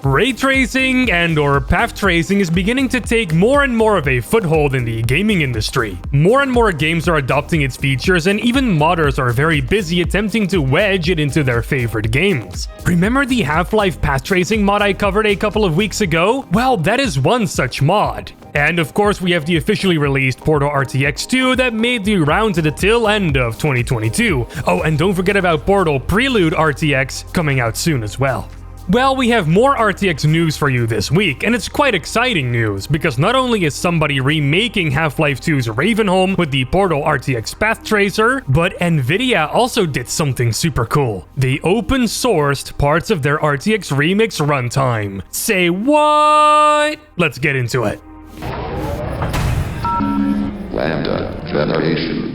Ray tracing and/or path tracing is beginning to take more and more of a foothold in the gaming industry. More and more games are adopting its features, and even modders are very busy attempting to wedge it into their favorite games. Remember the Half-Life path tracing mod I covered a couple of weeks ago? Well, that is one such mod. And of course, we have the officially released Portal RTX 2 that made the round to the tail end of 2022. Oh, and don't forget about Portal Prelude RTX coming out soon as well. Well, we have more RTX news for you this week, and it's quite exciting news, because not only is somebody remaking Half-Life 2's Ravenholm with the Portal RTX Path Tracer, but NVIDIA also did something super cool. They open-sourced parts of their RTX Remix runtime. Say what? Let's get into it. Lambda Federation.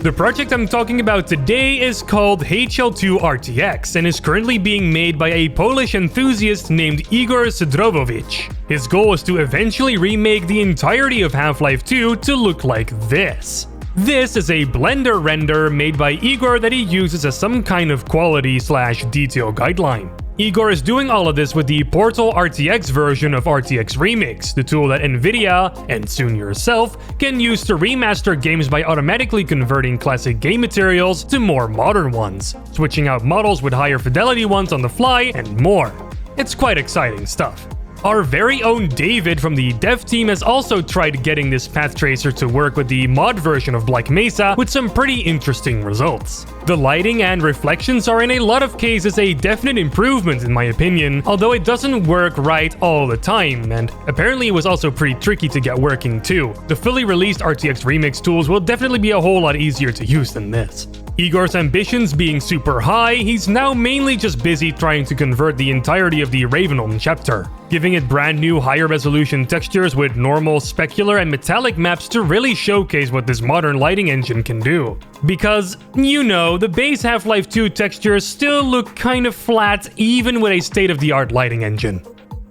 The project I'm talking about today is called HL2 RTX and is currently being made by a Polish enthusiast named Igor Sidrowowicz. His goal is to eventually remake the entirety of Half-Life 2 to look like this. This is a Blender render made by Igor that he uses as some kind of quality/detail guideline. Igor is doing all of this with the Portal RTX version of RTX Remix, the tool that NVIDIA, and soon yourself, can use to remaster games by automatically converting classic game materials to more modern ones, switching out models with higher fidelity ones on the fly, and more. It's quite exciting stuff. Our very own David from the dev team has also tried getting this path tracer to work with the mod version of Black Mesa with some pretty interesting results. The lighting and reflections are in a lot of cases a definite improvement in my opinion, although it doesn't work right all the time, and apparently it was also pretty tricky to get working too. The fully released RTX Remix tools will definitely be a whole lot easier to use than this. Igor's ambitions being super high, he's now mainly just busy trying to convert the entirety of the Ravenholm chapter, giving it brand new higher resolution textures with normal, specular, and metallic maps to really showcase what this modern lighting engine can do. Because, you know, the base Half-Life 2 textures still look kind of flat even with a state-of-the-art lighting engine.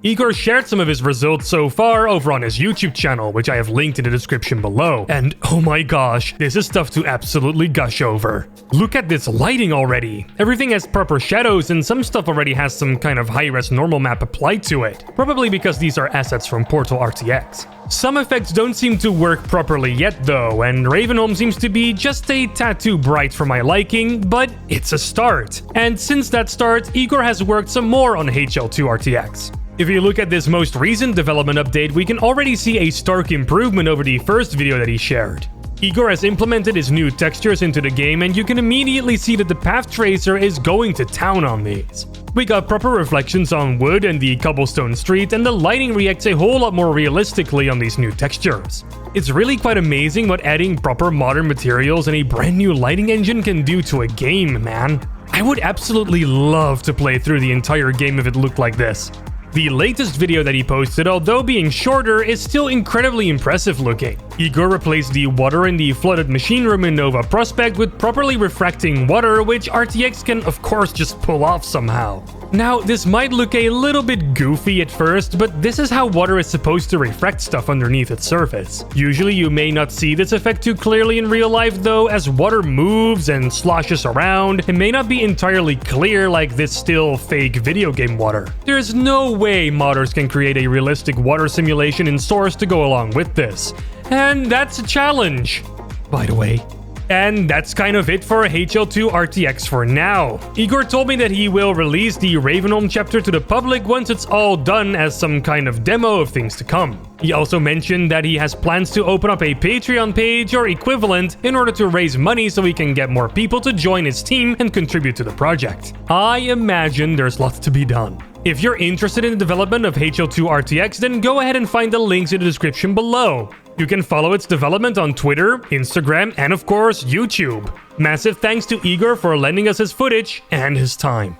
Igor shared some of his results so far over on his YouTube channel, which I have linked in the description below. And oh my gosh, this is stuff to absolutely gush over. Look at this lighting already. Everything has proper shadows and some stuff already has some kind of high-res normal map applied to it. Probably because these are assets from Portal RTX. Some effects don't seem to work properly yet though, and Ravenholm seems to be just a tad too bright for my liking, but it's a start. And since that start, Igor has worked some more on HL2 RTX. If you look at this most recent development update, we can already see a stark improvement over the first video that he shared. Igor has implemented his new textures into the game, and you can immediately see that the path tracer is going to town on these. We got proper reflections on wood and the cobblestone street, and the lighting reacts a whole lot more realistically on these new textures. It's really quite amazing what adding proper modern materials and a brand new lighting engine can do to a game, man. I would absolutely love to play through the entire game if it looked like this. The latest video that he posted, although being shorter, is still incredibly impressive looking. Igor replaced the water in the flooded machine room in Nova Prospect with properly refracting water, which RTX can of course just pull off somehow. Now, this might look a little bit goofy at first, but this is how water is supposed to refract stuff underneath its surface. Usually you may not see this effect too clearly in real life though, as water moves and sloshes around. It may not be entirely clear like this still fake video game water. There's no way modders can create a realistic water simulation in Source to go along with this. And that's a challenge, by the way. And that's kind of it for HL2 RTX for now. Igor told me that he will release the Ravenholm chapter to the public once it's all done as some kind of demo of things to come. He also mentioned that he has plans to open up a Patreon page or equivalent in order to raise money so he can get more people to join his team and contribute to the project. I imagine there's lots to be done. If you're interested in the development of HL2 RTX, then go ahead and find the links in the description below. You can follow its development on Twitter, Instagram, and of course, YouTube. Massive thanks to Igor for lending us his footage and his time.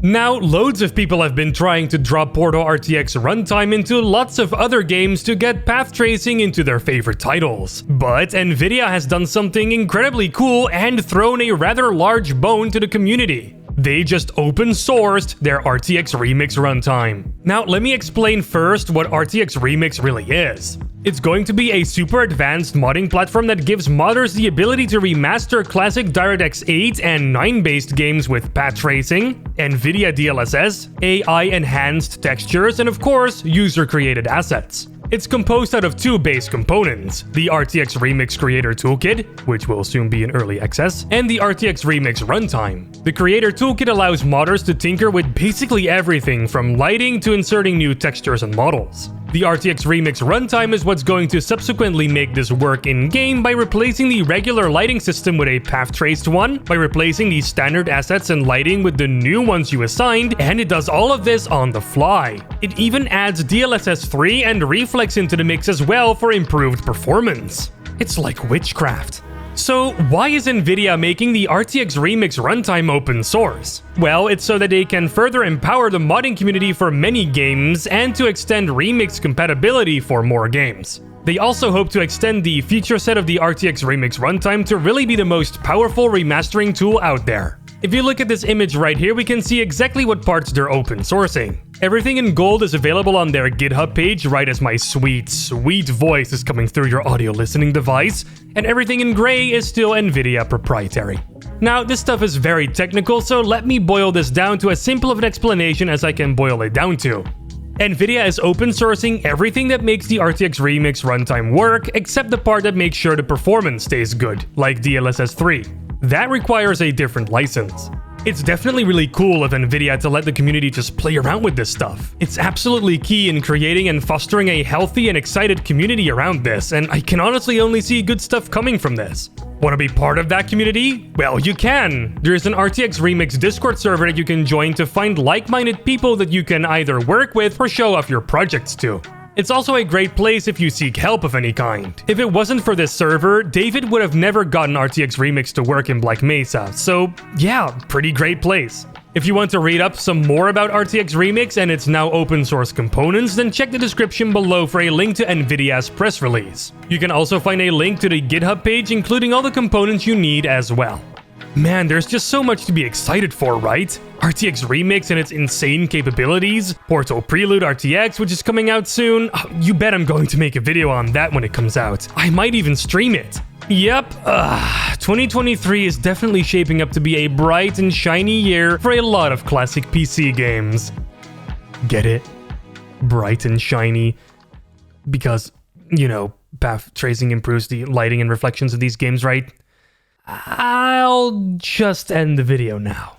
Now, loads of people have been trying to drop Portal RTX runtime into lots of other games to get path tracing into their favorite titles. But NVIDIA has done something incredibly cool and thrown a rather large bone to the community. They just open-sourced their RTX Remix runtime. Now, let me explain first what RTX Remix really is. It's going to be a super advanced modding platform that gives modders the ability to remaster classic DirectX 8 and 9-based games with path tracing, NVIDIA DLSS, AI-enhanced textures, and of course, user-created assets. It's composed out of two base components, the RTX Remix Creator Toolkit, which will soon be in early access, and the RTX Remix Runtime. The Creator Toolkit allows modders to tinker with basically everything from lighting to inserting new textures and models. The RTX Remix Runtime is what's going to subsequently make this work in-game by replacing the regular lighting system with a path-traced one, by replacing the standard assets and lighting with the new ones you assigned, and it does all of this on the fly. It even adds DLSS 3 and Reflex into the mix as well for improved performance. It's like witchcraft. So why is NVIDIA making the RTX Remix Runtime open source? Well, it's so that they can further empower the modding community for many games and to extend remix compatibility for more games. They also hope to extend the feature set of the RTX Remix Runtime to really be the most powerful remastering tool out there. If you look at this image right here, we can see exactly what parts they're open sourcing. Everything in gold is available on their GitHub page right as my sweet, sweet voice is coming through your audio listening device, and everything in gray is still NVIDIA proprietary. Now, this stuff is very technical, so let me boil this down to as simple of an explanation as I can boil it down to. NVIDIA is open sourcing everything that makes the RTX Remix Runtime work, except the part that makes sure the performance stays good, like DLSS 3. That requires a different license. It's definitely really cool of NVIDIA to let the community just play around with this stuff. It's absolutely key in creating and fostering a healthy and excited community around this, and I can honestly only see good stuff coming from this. Want to be part of that community? Well, you can! There's an RTX Remix Discord server that you can join to find like-minded people that you can either work with or show off your projects to. It's also a great place if you seek help of any kind. If it wasn't for this server, David would have never gotten RTX Remix to work in Black Mesa, so yeah, pretty great place. If you want to read up some more about RTX Remix and its now open source components, then check the description below for a link to NVIDIA's press release. You can also find a link to the GitHub page including all the components you need as well. Man, there's just so much to be excited for, right? RTX Remix and its insane capabilities, Portal Prelude RTX, which is coming out soon. You bet I'm going to make a video on that when it comes out. I might even stream it. Yep, 2023 is definitely shaping up to be a bright and shiny year for a lot of classic PC games. Get it? Bright and shiny. Because, you know, path tracing improves the lighting and reflections of these games, right? I'll just end the video now.